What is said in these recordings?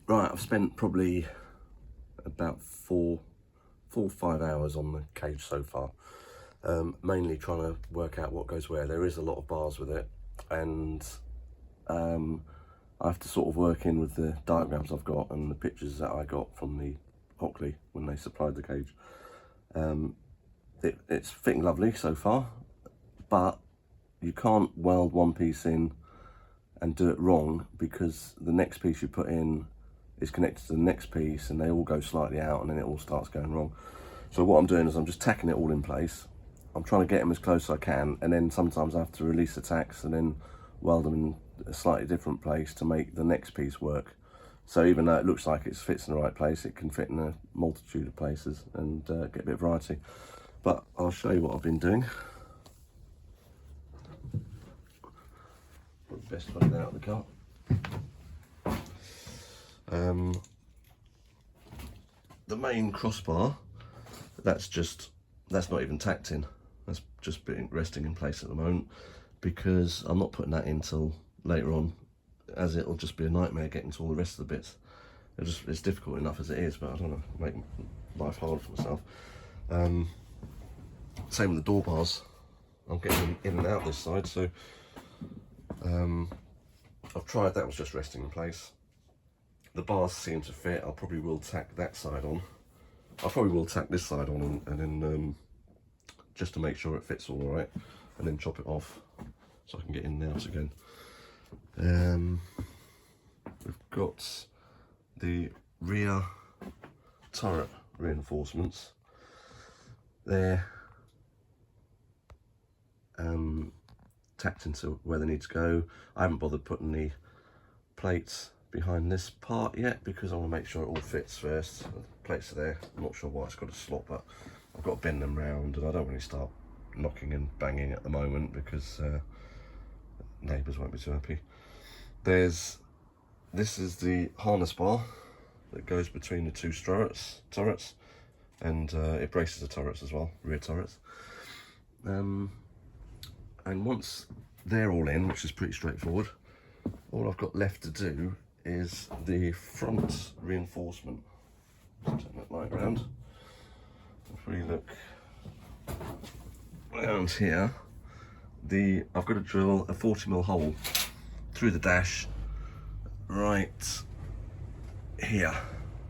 Right, I've spent probably about 5 hours on the cage so far, mainly trying to work out what goes where. There is a lot of bars with it, and I have to sort of work in with the diagrams I've got and the pictures that I got from the Hockley when they supplied the cage. It's fitting lovely so far, but you can't weld one piece in and do it wrong, because the next piece you put in is connected to the next piece and they all go slightly out, and then it all starts going wrong. So what I'm doing is I'm just tacking it all in place. I'm trying to get them as close as I can, and then sometimes I have to release the tacks and then weld them in a slightly different place to make the next piece work. So even though it looks like it fits in the right place, it can fit in a multitude of places and get a bit of variety. But I'll show you what I've been doing. Best way out of the car. The main crossbar, that's not even tacked in. That's just resting in place at the moment, because I'm not putting that in till later on, as it'll just be a nightmare getting to all the rest of the bits. It's difficult enough as it is, but I don't want to make life hard for myself. Same with the door bars. I'm getting them in and out this side, so I've tried, that was just resting in place. The bars seem to fit. I probably will tack that side on. I probably will tack this side on and then just to make sure it fits all right, and then chop it off so I can get in and out again. We've got the rear turret reinforcements. They're tacked into where they need to go. I haven't bothered putting the plates behind this part yet, because I want to make sure it all fits first. The plates are there. I'm not sure why it's got a slot, but I've got to bend them round, and I don't really start knocking and banging at the moment, because neighbours won't be too happy. This is the harness bar that goes between the two turrets, and it braces the turrets as well, rear turrets. And once they're all in, which is pretty straightforward, all I've got left to do is the front reinforcement. Let's turn that light around. If we look around here, I've got to drill a 40mm hole through the dash right here,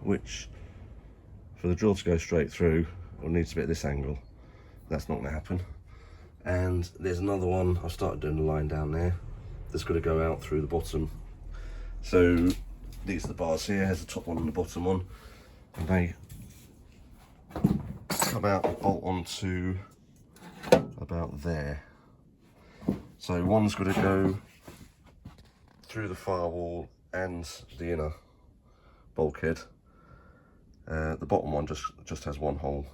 which for the drill to go straight through, it needs to be at this angle. That's not going to happen. And there's another one, I've started doing the line down there, that's got to go out through the bottom. So these are the bars here, there's the top one and the bottom one, and they come out and bolt onto about there. So one's got to go through the firewall and the inner bulkhead. The bottom one just has one hole,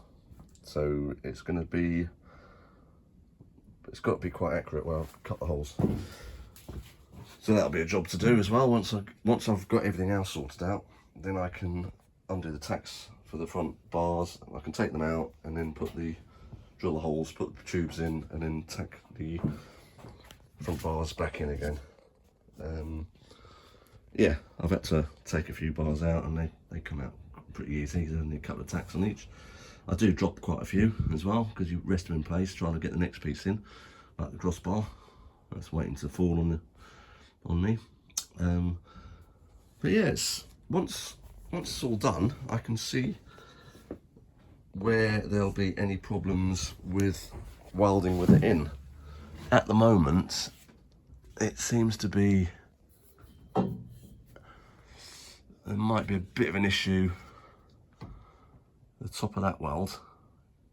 so it's got to be quite accurate where I've cut the holes. So that'll be a job to do as well. Once I've got everything else sorted out, then I can undo the tacks for the front bars. I can take them out and then drill the holes, put the tubes in, and then tack the front bars back in again. Yeah, I've had to take a few bars out, and they come out pretty easy. There's only a couple of tacks on each. I do drop quite a few as well, because you rest them in place trying to get the next piece in, like the crossbar. That's waiting to fall on me. But yeah, once it's all done, I can see where there'll be any problems with welding with it in. At the moment, it seems to be, there might be a bit of an issue at the top of that weld,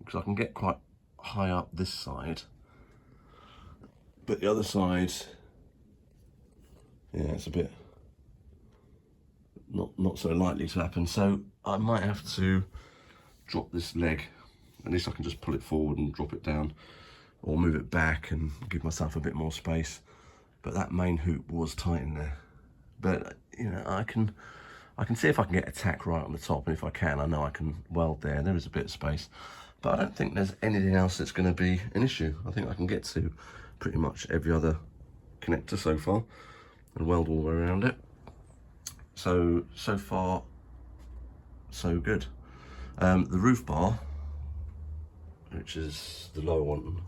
because I can get quite high up this side, but the other side, yeah, it's a bit not so likely to happen. So I might have to drop this leg. At least I can just pull it forward and drop it down, or move it back and give myself a bit more space. But that main hoop was tight in there. But you know, I can see if I can get a tack right on the top, and if I can, I know I can weld there. There is a bit of space, but I don't think there's anything else that's going to be an issue. I think I can get to pretty much every other connector so far and weld all the way around it. So far, so good. The roof bar, which is the lower one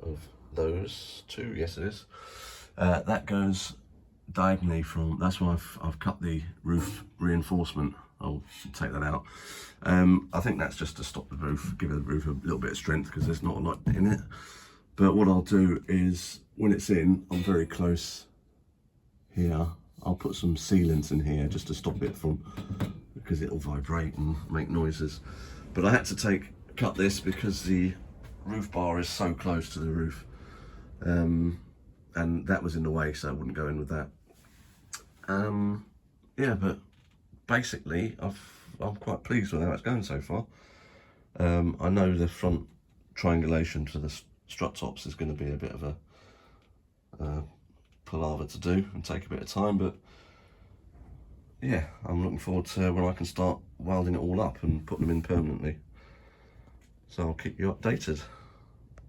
of those two, yes it is, that goes diagonally from, that's why I've cut the roof reinforcement. I'll take that out. I think that's just to stop the roof, give the roof a little bit of strength because there's not a lot in it. But what I'll do is, when it's in, I'm very close here, I'll put some sealants in here just to stop it from, because it'll vibrate and make noises. But I had to cut this because the roof bar is so close to the roof, and that was in the way, so I wouldn't go in with that. Yeah, but basically I'm quite pleased with how it's going so far. I know the front triangulation to the strut tops is going to be a bit of a palaver to do and take a bit of time, but yeah, I'm looking forward to when I can start welding it all up and putting them in permanently. So I'll keep you updated.